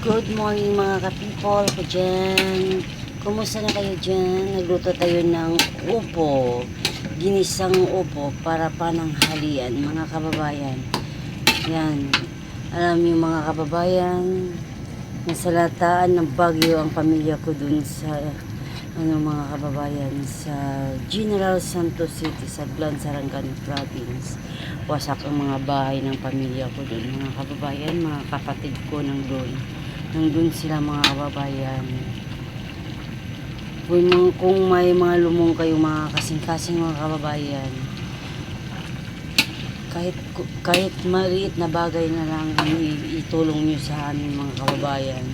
Good morning mga ka-people ko dyan. Kumusta na kayo dyan? Nagluto tayo ng upo. Ginisang upo para pananghalian mga kababayan. Yan. Alam niyo mga kababayan, nasa lataan ng Baguio ang pamilya ko dun sa mga kababayan sa General Santos City sa Sarangani Province. Wasak ang mga bahay ng pamilya ko dun mga kababayan, mga kapatid ko nandun sila mga kababayan. Kung may mga lumong kayo mga kasing-kasing mga kababayan, kahit maliit na bagay na lang itulong nyo sa amin mga kababayan.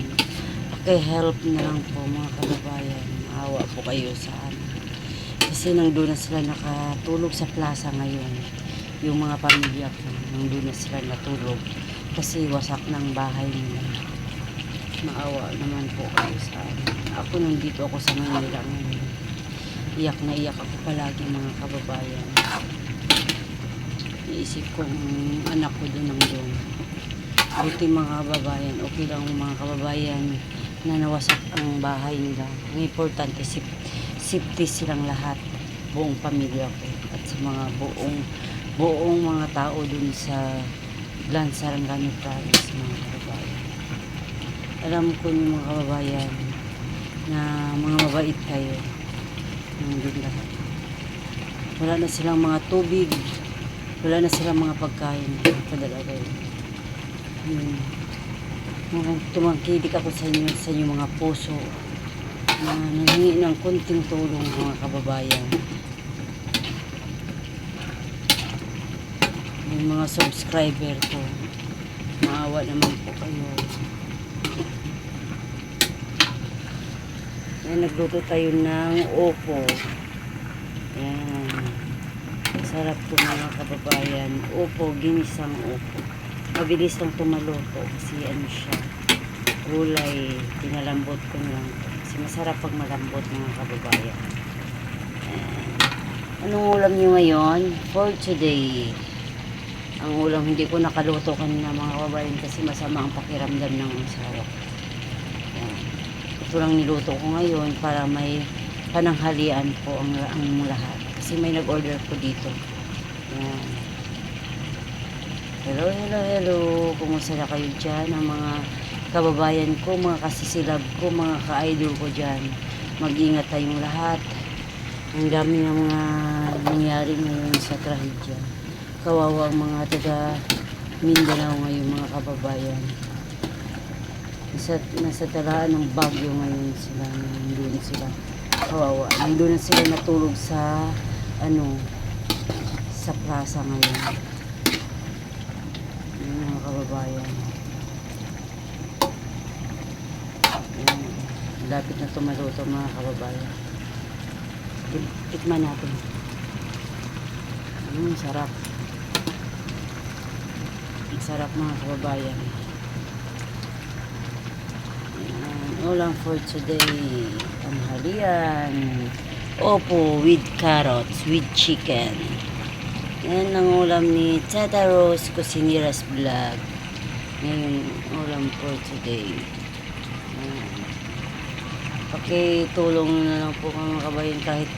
Paki-help na lang po mga kababayan. Maawa po kayo sa amin. Kasi nandun na sila nakatulog sa plaza ngayon. Yung mga pamilya ko, nandun na sila natulog. Kasi wasak ng bahay nila. Maawa naman po kayo sa amin. Ako nandito ako sa Manila ngayon. Iyak na iyak ako palagi mga kababayan. Iisip kong anak ko doon nandun. Buti mga kababayan, okay lang mga kababayan na nawasak ang bahay nila. Ang importante, safety silang lahat, buong pamilya ko at sa mga buong mga tao dun sa Sarangani Province mga kababayan. Alam ko yung mga kababayan na mga mabait kayo nandun lahat. Wala na silang mga tubig, wala na silang mga pagkain, padala kayo. Tumangkilik ako sa inyo mga puso na nanghingi ng konting tulong mga kababayan. Yung mga subscriber ko, maawa naman po kayo. Ayan, nagluto tayo ng upo. Ayan, sarap to mga kababayan. Upo, ginisang upo. Mabilis lang tumaluto kasi ano siya, gulay, pinalambot ko na lang kasi masarap pag malambot mga kababayan. Anong ulam nyo ngayon? For today, ang ulam hindi ko nakaluto kanina mga kababayan kasi masama ang pakiramdam ng asawa ko. Ito lang niluto ko ngayon para may pananghalian po ang lahat kasi may nag-order po dito. Ayan. Hello. Kumusta na kayo dyan? Ang mga kababayan ko, mga kasisilab ko, mga ka-idol ko dyan. Mag-ingat tayong lahat. Ang dami ng mga nangyari ngayon sa trahedya. Kawawa ang mga taga Mindanao ngayon mga kababayan. Nasa talaan ng Baguio ngayon sila. Nandun sila. Kawawa. Nandun na sila natulog sa sa plaza ngayon. Mga kababayan. Ayan. Lapit na tumaluto mga kababayan. Tikman natin. Sarap. Ang sarap mga kababayan. Ayan. Ulam for today. Tanghalian. Opo with carrots, with chicken. Yan ang ulam ni Tata Rose Cosiniras Vlog. Ngayon, ulam for today. Pakitulong na lang po mga kababayan kahit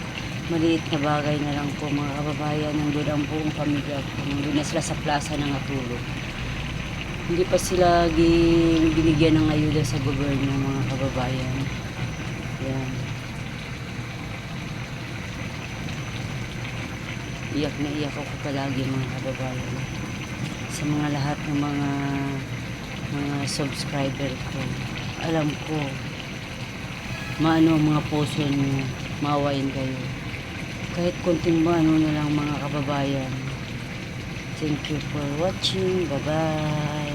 maliit na bagay na lang po mga kababayan. Nandun ang buong pamilya po. Nandun na sila sa plaza ng natulog. Hindi pa sila binigyan ng ayuda sa gobyerno mga kababayan. Yan. Iyak na iyak ako palagi mga kababayan sa mga lahat ng mga subscriber ko. Alam ko maano ang mga puso nyo, maawain kayo kahit konting maano na lang mga kababayan. Thank you for watching. Bye bye.